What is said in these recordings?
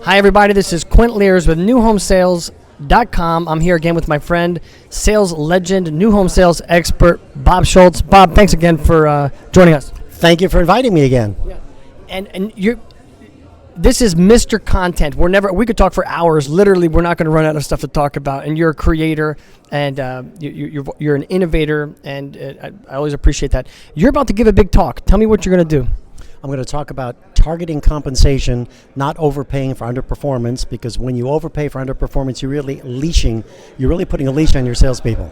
Hi, everybody. This is Quint Lears with newhomesales.com. I'm here again with my friend, sales legend, new home sales expert, Bob Schultz. Bob, thanks again for joining us. Thank you for inviting me again. Yeah. And this is Mr. Content. We could talk for hours. Literally, we're not going to run out of stuff to talk about. And you're a creator, and you're an innovator, and I always appreciate that. You're about to give a big talk. Tell me what you're going to do. I'm going to talk about targeting compensation, not overpaying for underperformance, because when you overpay for underperformance, you're really putting a leash on your salespeople.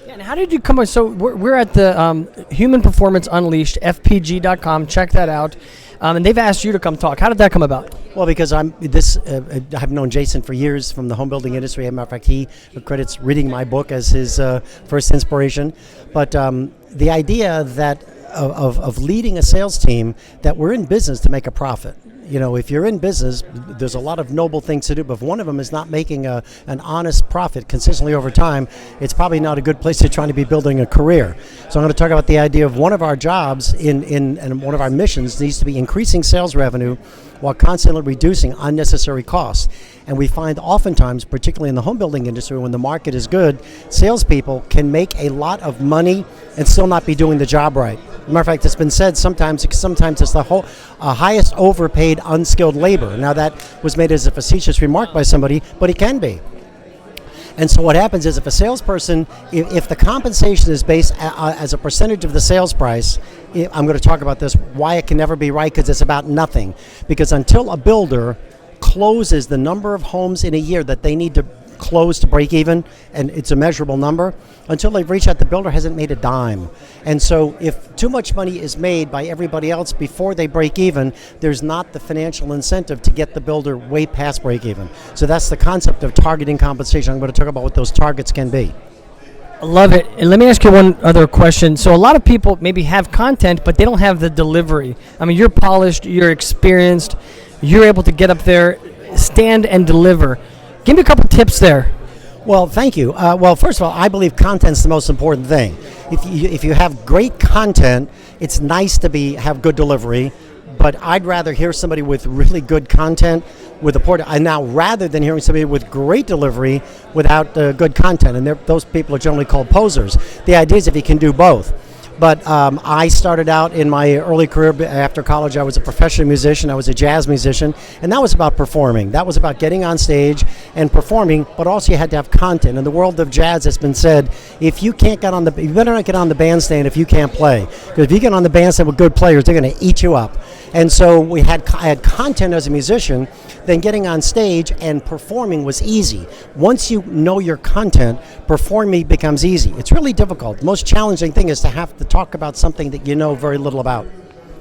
Yeah, and how did you come up? So we're at the Human Performance Unleashed, FPG.com. Check that out. And they've asked you to come talk. How did that come about? Well, because I've known Jason for years from the home building industry. As a matter of fact, he credits reading my book as his first inspiration. But the idea that of leading a sales team, that we're in business to make a profit. You know, if you're in business, there's a lot of noble things to do, but if one of them is not making an honest profit consistently over time, it's probably not a good place to try to be building a career. So I'm going to talk about the idea of one of our jobs and one of our missions needs to be increasing sales revenue while constantly reducing unnecessary costs. And we find oftentimes, particularly in the home building industry, when the market is good, salespeople can make a lot of money and still not be doing the job right. As a matter of fact, it's been said sometimes it's the highest overpaid unskilled labor. Now that was made as a facetious remark by somebody, but it can be. And so what happens is if a salesperson, if the compensation is based as a percentage of the sales price, I'm going to talk about this, why it can never be right, because it's about nothing. Because until a builder closes the number of homes in a year that they need to close to break even, and it's a measurable number, until they've reached that, the builder hasn't made a dime. And so if too much money is made by everybody else before they break even, there's not the financial incentive to get the builder way past break even. So that's the concept of targeting compensation. I'm going to talk about what those targets can be. I love it. And let me ask you one other question. So a lot of people maybe have content, but they don't have the delivery. I mean, you're polished, you're experienced, you're able to get up there, stand and deliver. Give me a couple tips there. Well, thank you. Well, first of all, I believe content's the most important thing. If you have great content, it's nice to have good delivery, but I'd rather hear somebody with really good content with a port. And now, rather than hearing somebody with great delivery without good content, and those people are generally called posers. The idea is if you can do both. But I started out in my early career after college. I was a professional musician. I was a jazz musician, and that was about performing. That was about getting on stage and performing, but also you had to have content. In the world of jazz, it's been said, you better not get on the bandstand if you can't play. Because if you get on the bandstand with good players, they're going to eat you up. And so I had content as a musician, then getting on stage and performing was easy. Once you know your content, performing becomes easy. It's really difficult. The most challenging thing is to have to talk about something that you know very little about.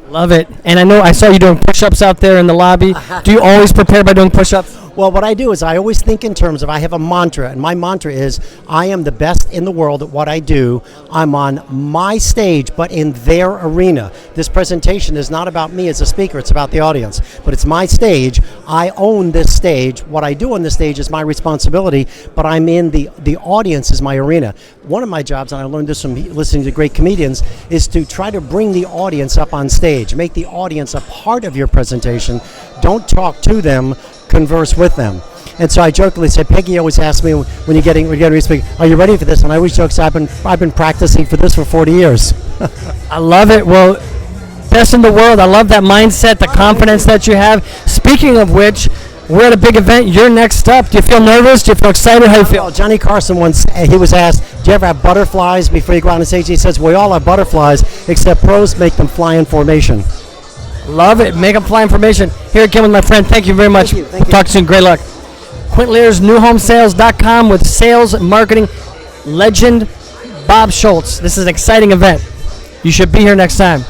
Love it. And I saw you doing push-ups out there in the lobby. Do you always prepare by doing push-ups? Well, what I do is I always think in terms of, I have a mantra, and my mantra is, I am the best in the world at what I do. I'm on my stage, but in their arena. This presentation is not about me as a speaker, it's about the audience. But it's my stage. I own this stage. What I do on this stage is my responsibility, but I'm in the audience is my arena. One of my jobs, and I learned this from listening to great comedians, is to try to bring the audience up on stage. Make the audience a part of your presentation. Don't talk to them, converse with them. And so I jokingly say, Peggy always asks me when you're getting ready to speak, are you ready for this? And I always joke, I've been practicing for this for 40 years. I love it. Well, best in the world. I love that mindset, the confidence that you have. Speaking of which, we're at a big event. You're next up. Do you feel nervous? Do you feel excited? How do you feel? Well, Johnny Carson once, he was asked, do you ever have butterflies before you go out on stage? He says, we all have butterflies, except pros make them fly in formation. Love it. Make them fly in formation. Here again with my friend. Thank you very much. Thank you. Talk soon. Great luck. Quint Lears, newhomesales.com with sales marketing legend Bob Schultz. This is an exciting event. You should be here next time.